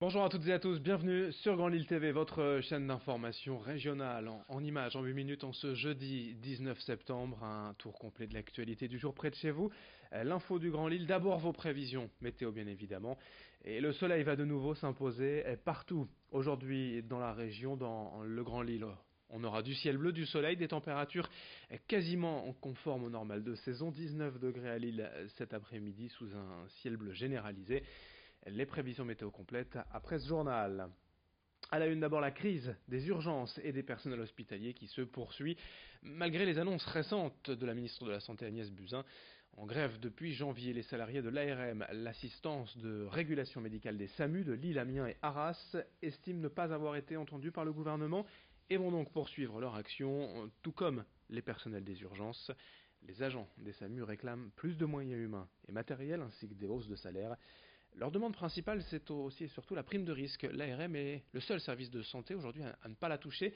Bonjour à toutes et à tous, bienvenue sur Grand Lille TV, votre chaîne d'information régionale en images en 8 minutes en ce jeudi 19 septembre. Un tour complet de l'actualité du jour près de chez vous. L'info du Grand Lille, d'abord vos prévisions, météo bien évidemment. Et le soleil va de nouveau s'imposer partout. Aujourd'hui dans la région, dans le Grand Lille, on aura du ciel bleu, du soleil, des températures quasiment conformes au normal de saison. 19 degrés à Lille cet après-midi sous un ciel bleu généralisé. Les prévisions météo complètes après ce journal. À la une d'abord la crise des urgences et des personnels hospitaliers qui se poursuit malgré les annonces récentes de la ministre de la Santé Agnès Buzyn. En grève depuis janvier, les salariés de l'ARM, l'assistance de régulation médicale des SAMU de Lille, Amiens et Arras, estiment ne pas avoir été entendus par le gouvernement et vont donc poursuivre leur action, tout comme les personnels des urgences. Les agents des SAMU réclament plus de moyens humains et matériels ainsi que des hausses de salaire. Leur demande principale, c'est aussi et surtout la prime de risque. L'ARM est le seul service de santé aujourd'hui à ne pas la toucher.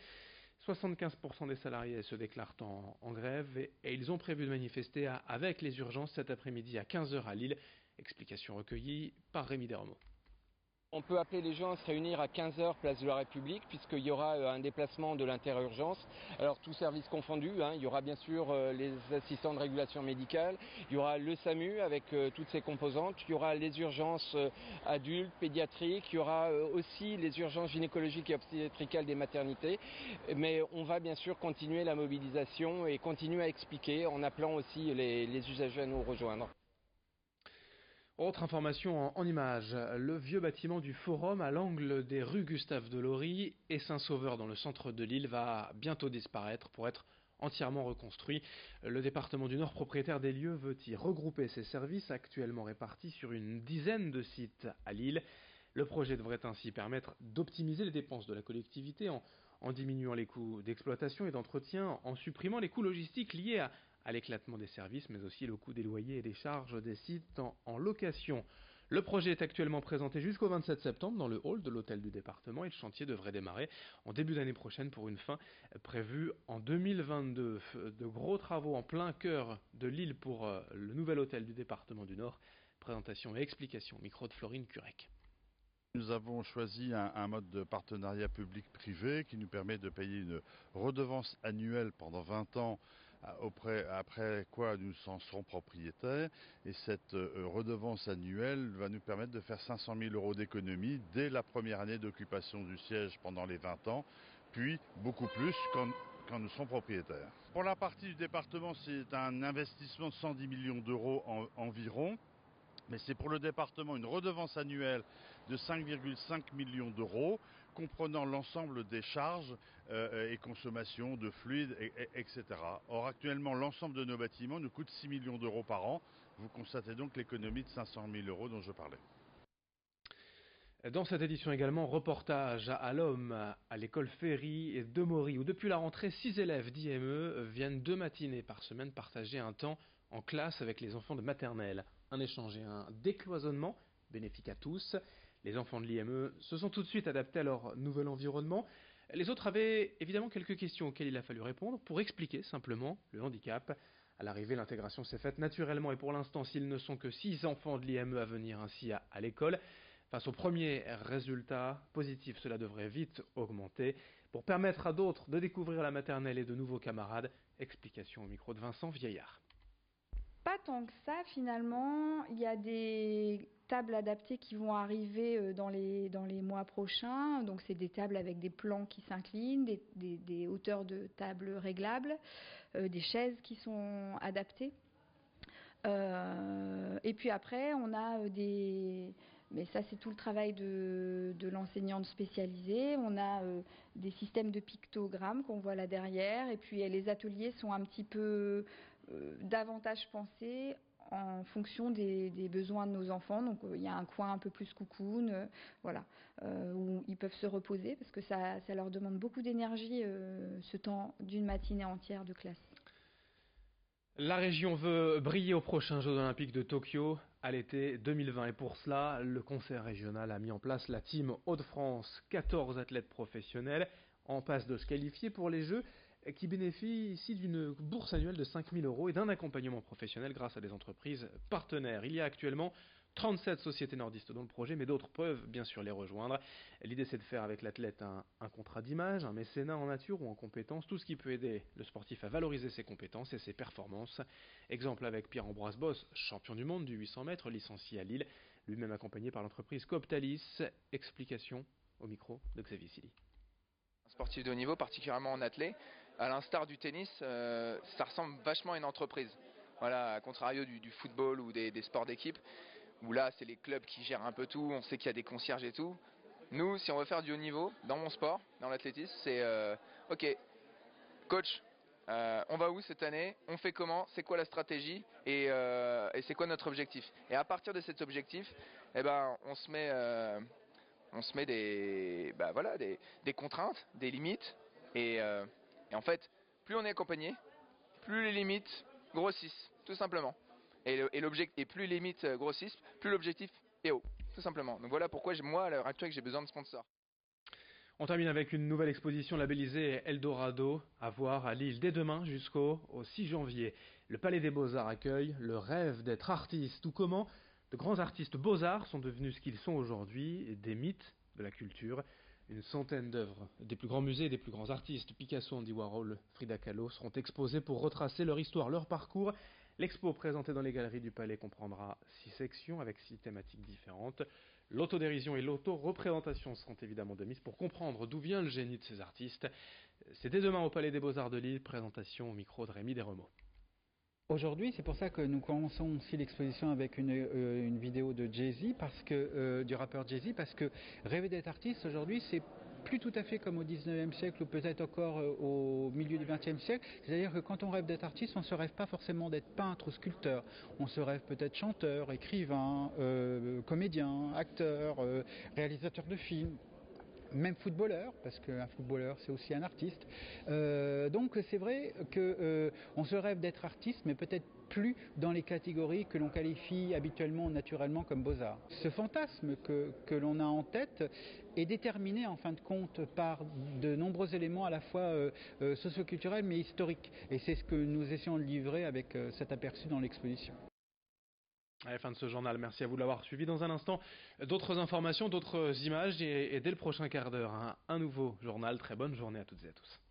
75% des salariés se déclarent en grève et ils ont prévu de manifester avec les urgences cet après-midi à 15 heures à Lille. Explication recueillie par Rémi Desremeaux. On peut appeler les gens à se réunir à 15 heures place de la République puisqu'il y aura un déplacement de l'interurgence. Alors tous services confondus, il y aura bien sûr les assistants de régulation médicale, il y aura le SAMU avec toutes ses composantes, il y aura les urgences adultes, pédiatriques, il y aura aussi les urgences gynécologiques et obstétricales des maternités. Mais on va bien sûr continuer la mobilisation et continuer à expliquer en appelant aussi les usagers à nous rejoindre. Autre information en images, le vieux bâtiment du Forum à l'angle des rues Gustave Delory et Saint-Sauveur dans le centre de Lille va bientôt disparaître pour être entièrement reconstruit. Le département du Nord, propriétaire des lieux, veut y regrouper ses services actuellement répartis sur une dizaine de sites à Lille. Le projet devrait ainsi permettre d'optimiser les dépenses de la collectivité en diminuant les coûts d'exploitation et d'entretien, en supprimant les coûts logistiques liés à l'éclatement des services, mais aussi le coût des loyers et des charges des sites en location. Le projet est actuellement présenté jusqu'au 27 septembre dans le hall de l'hôtel du département et le chantier devrait démarrer en début d'année prochaine pour une fin prévue en 2022. De gros travaux en plein cœur de Lille pour le nouvel hôtel du département du Nord. Présentation et explication au micro de Florine Curec. Nous avons choisi un mode de partenariat public-privé qui nous permet de payer une redevance annuelle pendant 20 ans, après quoi nous en serons propriétaires. Et cette redevance annuelle va nous permettre de faire 500 000 € d'économie dès la première année d'occupation du siège pendant les 20 ans, puis beaucoup plus quand nous serons propriétaires. Pour la partie du département, c'est un investissement de 110 millions d'euros environ. Mais c'est pour le département une redevance annuelle de 5,5 millions d'euros, comprenant l'ensemble des charges et consommations de fluides, etc. Or, actuellement, l'ensemble de nos bâtiments nous coûte 6 millions d'euros par an. Vous constatez donc l'économie de 500 000 € dont je parlais. Dans cette édition également, reportage à l'homme à l'école Ferry de Maury, où depuis la rentrée, 6 élèves d'IME viennent 2 matinées par semaine partager un temps en classe avec les enfants de maternelle. Un échange et un décloisonnement bénéfique à tous. Les enfants de l'IME se sont tout de suite adaptés à leur nouvel environnement. Les autres avaient évidemment quelques questions auxquelles il a fallu répondre pour expliquer simplement le handicap. À l'arrivée, l'intégration s'est faite naturellement et pour l'instant, s'ils ne sont que 6 enfants de l'IME à venir ainsi à l'école, face aux premiers résultats positifs, cela devrait vite augmenter pour permettre à d'autres de découvrir la maternelle et de nouveaux camarades. Explication au micro de Vincent Vieillard. Pas tant que ça finalement, il y a des tables adaptées qui vont arriver dans les mois prochains, donc c'est des tables avec des plans qui s'inclinent, des hauteurs de tables réglables, des chaises qui sont adaptées. Et puis après on a mais ça c'est tout le travail de l'enseignante spécialisée, on a des systèmes de pictogrammes qu'on voit là derrière, et puis les ateliers sont un petit peu davantage pensés en fonction des besoins de nos enfants. Donc il y a un coin un peu plus cocoon, voilà, où ils peuvent se reposer parce que ça leur demande beaucoup d'énergie ce temps d'une matinée entière de classe. La région veut briller aux prochains Jeux Olympiques de Tokyo à l'été 2020 et pour cela, le conseil régional a mis en place la team Hauts-de-France, 14 athlètes professionnels en passe de se qualifier pour les Jeux qui bénéficient d'une bourse annuelle de 5 000 € et d'un accompagnement professionnel grâce à des entreprises partenaires. Il y a actuellement 37 sociétés nordistes dans le projet, mais d'autres peuvent bien sûr les rejoindre. L'idée c'est de faire avec l'athlète un contrat d'image, un mécénat en nature ou en compétences, tout ce qui peut aider le sportif à valoriser ses compétences et ses performances. Exemple avec Pierre-Ambroise Boss, champion du monde du 800 mètres, licencié à Lille, lui-même accompagné par l'entreprise Coptalis. Explication au micro de Xavier Silly. Un sportif de haut niveau, particulièrement en athlée, à l'instar du tennis, ça ressemble vachement à une entreprise. Voilà, à contrario du football ou des sports d'équipe, où là c'est les clubs qui gèrent un peu tout, on sait qu'il y a des concierges et tout. Nous, si on veut faire du haut niveau, dans mon sport, dans l'athlétisme, c'est ok, coach, on va où cette année, on fait comment, c'est quoi la stratégie et c'est quoi notre objectif. Et à partir de cet objectif, eh ben, on se met des contraintes, des limites et en fait, plus on est accompagné, plus les limites grossissent, tout simplement. Et plus les limites grossissent, plus l'objectif est haut, tout simplement. Donc voilà pourquoi moi, à l'heure actuelle, j'ai besoin de sponsors. On termine avec une nouvelle exposition labellisée Eldorado, à voir à Lille dès demain jusqu'au 6 janvier. Le Palais des Beaux-Arts accueille le rêve d'être artiste, ou comment de grands artistes beaux-arts sont devenus ce qu'ils sont aujourd'hui, des mythes de la culture. Une centaine d'œuvres des plus grands musées et des plus grands artistes, Picasso, Andy Warhol, Frida Kahlo, seront exposées pour retracer leur histoire, leur parcours. L'expo présentée dans les galeries du Palais comprendra 6 sections avec 6 thématiques différentes. L'autodérision et l'auto-représentation seront évidemment de mise pour comprendre d'où vient le génie de ces artistes. C'est dès demain au Palais des Beaux-Arts de Lille, présentation au micro de Rémi Desremeaux. Aujourd'hui, c'est pour ça que nous commençons aussi l'exposition avec une vidéo de Jay-Z, du rappeur Jay-Z, parce que rêver d'être artiste aujourd'hui, c'est plus tout à fait comme au 19e siècle ou peut-être encore au milieu du 20e siècle. C'est-à-dire que quand on rêve d'être artiste, on ne se rêve pas forcément d'être peintre ou sculpteur. On se rêve peut-être chanteur, écrivain, comédien, acteur, réalisateur de films. Même footballeur, parce qu'un footballeur c'est aussi un artiste. Donc c'est vrai qu'on se rêve d'être artiste, mais peut-être plus dans les catégories que l'on qualifie habituellement, naturellement comme beaux-arts. Ce fantasme que l'on a en tête est déterminé en fin de compte par de nombreux éléments à la fois socioculturels mais historiques. Et c'est ce que nous essayons de livrer avec cet aperçu dans l'exposition. À la fin de ce journal, merci à vous de l'avoir suivi. Dans un instant, d'autres informations, d'autres images et dès le prochain quart d'heure, un nouveau journal. Très bonne journée à toutes et à tous.